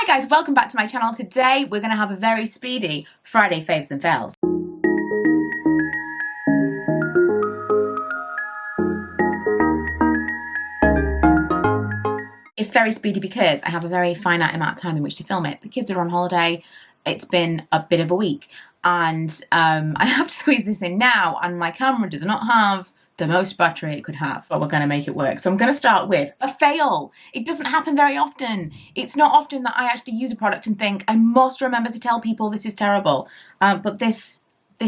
Hi guys, welcome back to my channel. Today we're going to have a very speedy Friday faves and fails. It's very speedy because I have a very finite amount of time in which to film it. The kids are on holiday, it's been a bit of a week, and I have to squeeze this in now, and my camera does not have the most battery it could have, but we're going to make it work. So I'm going to start with a fail. It doesn't happen very often. It's not often that I actually use a product and think, I must remember to tell people this is terrible. But this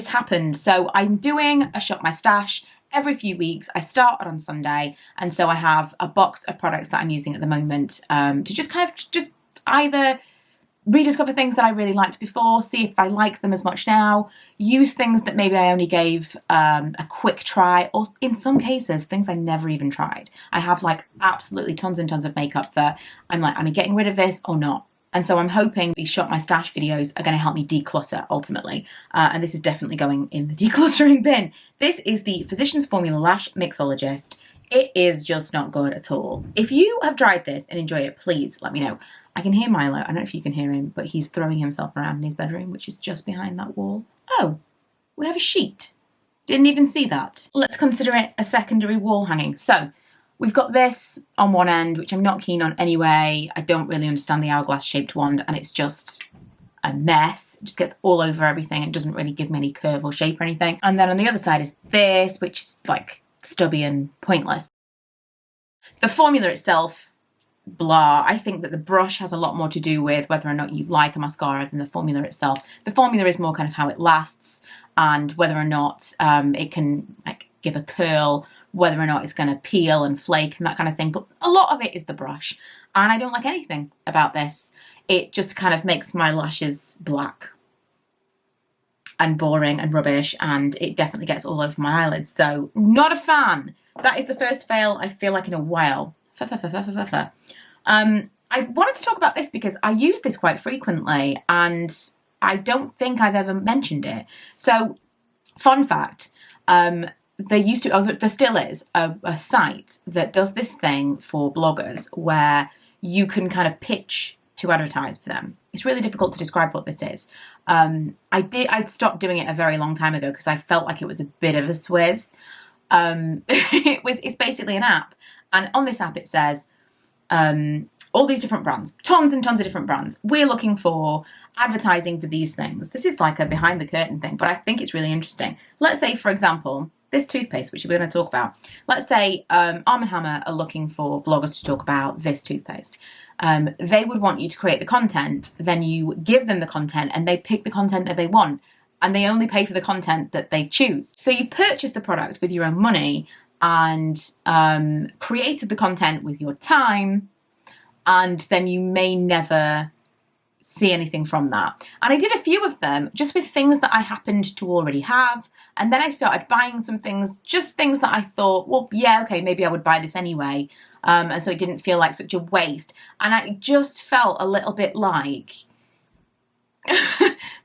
happened. So I'm doing a Shop My Stash every few weeks. I start on Sunday, and so I have a box of products that I'm using at the moment to just either rediscover things that I really liked before, see if I like them as much now, use things that maybe I only gave a quick try, or in some cases, things I never even tried. I have like absolutely tons and tons of makeup that I'm like, am I getting rid of this or not? And so I'm hoping these Shop My Stash videos are going to help me declutter ultimately. And this is definitely going in the decluttering bin. This is the Physicians Formula Lash Mixologist. It is just not good at all. If you have tried this and enjoy it, please let me know. I can hear Milo. I don't know if you can hear him, but he's throwing himself around in his bedroom, which is just behind that wall. Oh, we have a sheet. Didn't even see that. Let's consider it a secondary wall hanging. So we've got this on one end, which I'm not keen on anyway. I don't really understand the hourglass shaped wand, and it's just a mess. It just gets all over everything. It doesn't really give me any curve or shape or anything. And then on the other side is this, which is like stubby and pointless. The formula itself, blah. I think that the brush has a lot more to do with whether or not you like a mascara than the formula itself. The formula is more kind of how it lasts and whether or not it can like give a curl, whether or not it's going to peel and flake and that kind of thing. But a lot of it is the brush, and I don't like anything about this. It just kind of makes my lashes black and boring and rubbish, and it definitely gets all over my eyelids. So not a fan. That is the first fail I feel like in a while. I wanted to talk about this because I use this quite frequently and I don't think I've ever mentioned it. So fun fact, there still is a site that does this thing for bloggers where you can kind of pitch to advertise for them. It's really difficult to describe what this is. I'd stopped doing it a very long time ago because I felt like it was a bit of a swizz. It's basically an app, and on this app it says all these different brands, tons and tons of different brands. We're looking for advertising for these things. This is like a behind the curtain thing, but I think it's really interesting. Let's say, for example, this toothpaste, which we're going to talk about. Let's say Arm & Hammer are looking for bloggers to talk about this toothpaste. They would want you to create the content, then you give them the content and they pick the content that they want, and they only pay for the content that they choose. So you've purchased the product with your own money and created the content with your time, and then you may never see anything from that. And I did a few of them just with things that I happened to already have, and then I started buying some things, just things that I thought, well, yeah, okay, maybe I would buy this anyway. And so it didn't feel like such a waste. And I just felt a little bit like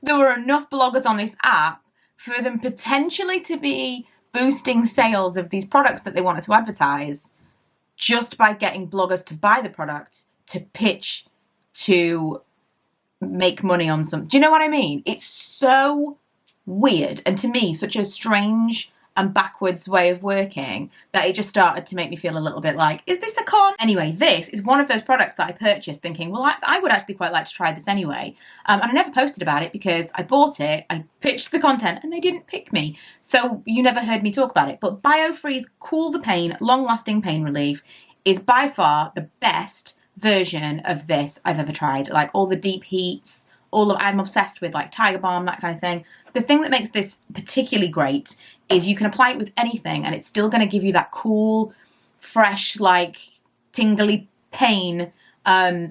there were enough bloggers on this app for them potentially to be boosting sales of these products that they wanted to advertise just by getting bloggers to buy the product to pitch to make money on some. Do you know what I mean? It's so weird, and to me such a strange and backwards way of working that it just started to make me feel a little bit like, is this a con? Anyway, this is one of those products that I purchased thinking, well, I would actually quite like to try this anyway. And I never posted about it because I bought it, I pitched the content, and they didn't pick me. So you never heard me talk about it. But BioFreeze Cool the Pain, long-lasting pain relief is by far the best version of this I've ever tried. Like all the deep heats, I'm obsessed with like Tiger Balm, that kind of thing. The thing that makes this particularly great is you can apply it with anything and it's still going to give you that cool, fresh, like tingly pain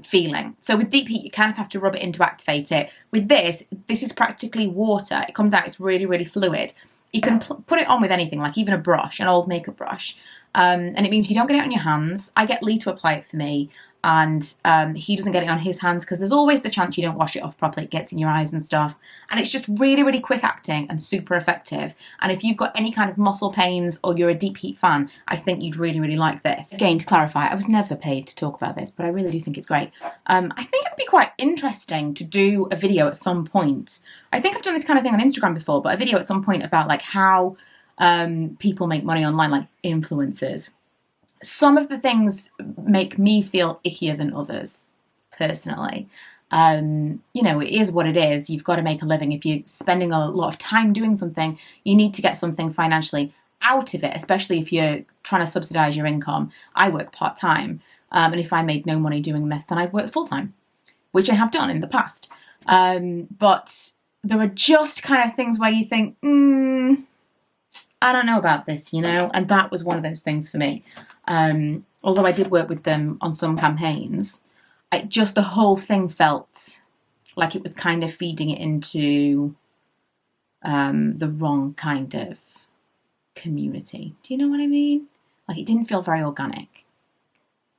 feeling. So with deep heat, you kind of have to rub it in to activate it. With this is practically water. It comes out, it's really, really fluid. You can put it on with anything, like even a brush, an old makeup brush. And it means you don't get it on your hands. I get Lee to apply it for me. and he doesn't get it on his hands because there's always the chance you don't wash it off properly, it gets in your eyes and stuff. And it's just really, really quick acting and super effective. And if you've got any kind of muscle pains or you're a deep heat fan, I think you'd really, really like this. Again, to clarify, I was never paid to talk about this, but I really do think it's great. I think it'd be quite interesting to do a video at some point. I think I've done this kind of thing on Instagram before, but a video at some point about like how people make money online, like influencers. Some of the things make me feel ickier than others, personally. You know, it is what it is. You've got to make a living. If you're spending a lot of time doing something, you need to get something financially out of it, especially if you're trying to subsidize your income. I work part-time, and if I made no money doing this, then I'd work full-time, which I have done in the past. But there are just kind of things where you think, I don't know about this, you know, and that was one of those things for me. Although I did work with them on some campaigns, just the whole thing felt like it was kind of feeding it into the wrong kind of community. Do you know what I mean? Like, it didn't feel very organic.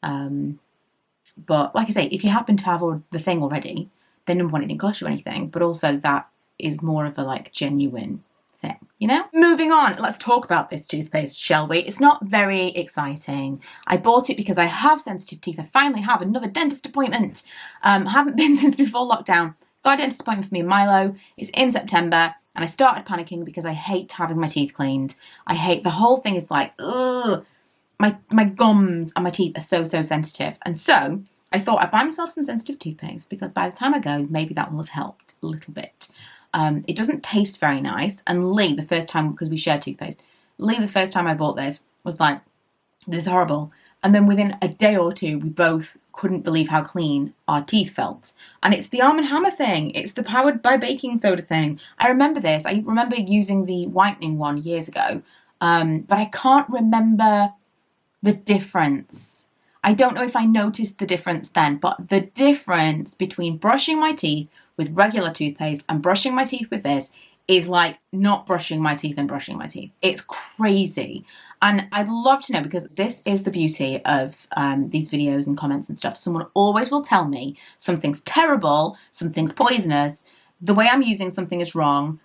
But like I say, if you happen to have the thing already, then number one, it didn't cost you anything, but also that is more of a like genuine thing, you know? Moving on, let's talk about this toothpaste, shall we? It's not very exciting. I bought it because I have sensitive teeth. I finally have another dentist appointment. I haven't been since before lockdown. Got a dentist appointment for me in Milo. It's in September, and I started panicking because I hate having my teeth cleaned. I hate, the whole thing is like, ugh. My gums and my teeth are so sensitive. And so I thought I'd buy myself some sensitive toothpaste because by the time I go, maybe that will have helped a little bit. It doesn't taste very nice. And Lee, the first time, because we share toothpaste, Lee, the first time I bought this, was like, this is horrible. And then within a day or two, we both couldn't believe how clean our teeth felt. And it's the Arm & Hammer thing. It's the powered by baking soda thing. I remember this. I remember using the whitening one years ago. But I can't remember the difference. I don't know if I noticed the difference then, but the difference between brushing my teeth with regular toothpaste and brushing my teeth with this is like not brushing my teeth and brushing my teeth. It's crazy. And I'd love to know, because this is the beauty of these videos and comments and stuff. Someone always will tell me something's terrible, something's poisonous, the way I'm using something is wrong.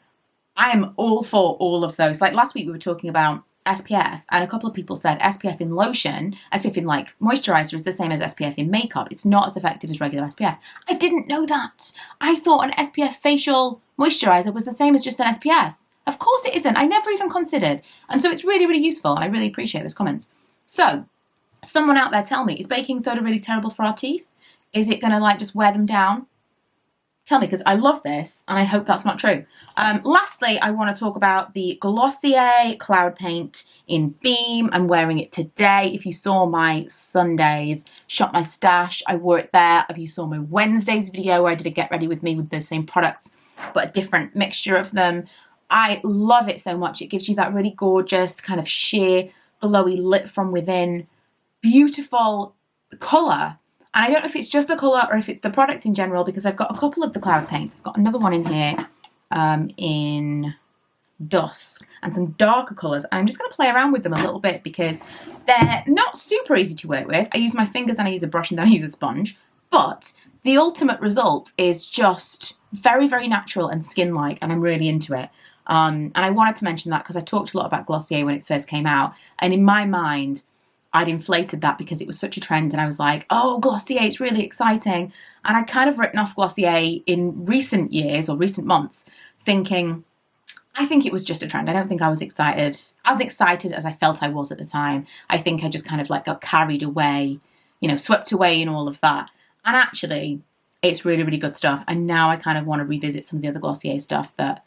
I am all for all of those. Like last week we were talking about SPF, and a couple of people said SPF in lotion, SPF in like moisturizer is the same as SPF in makeup. It's not as effective as regular SPF. I didn't know that. I thought an SPF facial moisturizer was the same as just an SPF. Of course it isn't. I never even considered. And so it's really, really useful, and I really appreciate those comments. So someone out there tell me, is baking soda really terrible for our teeth? Is it gonna like just wear them down? Tell me, because I love this and I hope that's not true. Lastly, I want to talk about the Glossier Cloud Paint in Beam. I'm wearing it today. If you saw my Sundays Shop My Stash, I wore it there. If you saw my Wednesdays video where I did a get ready with me with those same products, but a different mixture of them, I love it so much. It gives you that really gorgeous kind of sheer, glowy lit from within, beautiful colour. And I don't know if it's just the colour or if it's the product in general, because I've got a couple of the cloud paints. I've got another one in here in Dusk and some darker colours. I'm just going to play around with them a little bit because they're not super easy to work with. I use my fingers, then I use a brush, and then I use a sponge. But the ultimate result is just very, very natural and skin-like, and I'm really into it. And I wanted to mention that because I talked a lot about Glossier when it first came out. And in my mind, I'd inflated that because it was such a trend, and I was like, oh, Glossier, it's really exciting. And I'd kind of written off Glossier in recent years or recent months, thinking, I think it was just a trend. I don't think I was as excited as I felt I was at the time. I think I just kind of like got carried away, you know, swept away in all of that. And actually, it's really, really good stuff. And now I kind of want to revisit some of the other Glossier stuff that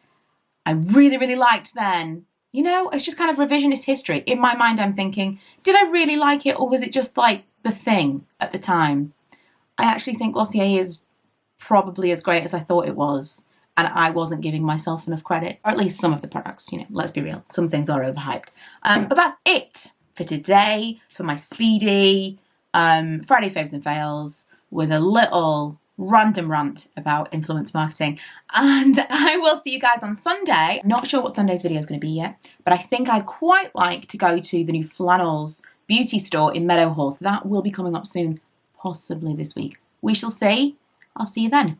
I really, really liked then. You know, it's just kind of revisionist history. In my mind, I'm thinking, did I really like it, or was it just like the thing at the time? I actually think Glossier is probably as great as I thought it was, and I wasn't giving myself enough credit, or at least some of the products, you know, let's be real. Some things are overhyped. But that's it for today, for my speedy Friday Faves and Fails with a little random rant about influence marketing, and I will see you guys on Sunday. Not sure what Sunday's video is going to be yet, but I think I'd quite like to go to the new Flannels beauty store in Meadowhall, so that will be coming up soon, possibly this week. We shall see. I'll see you then.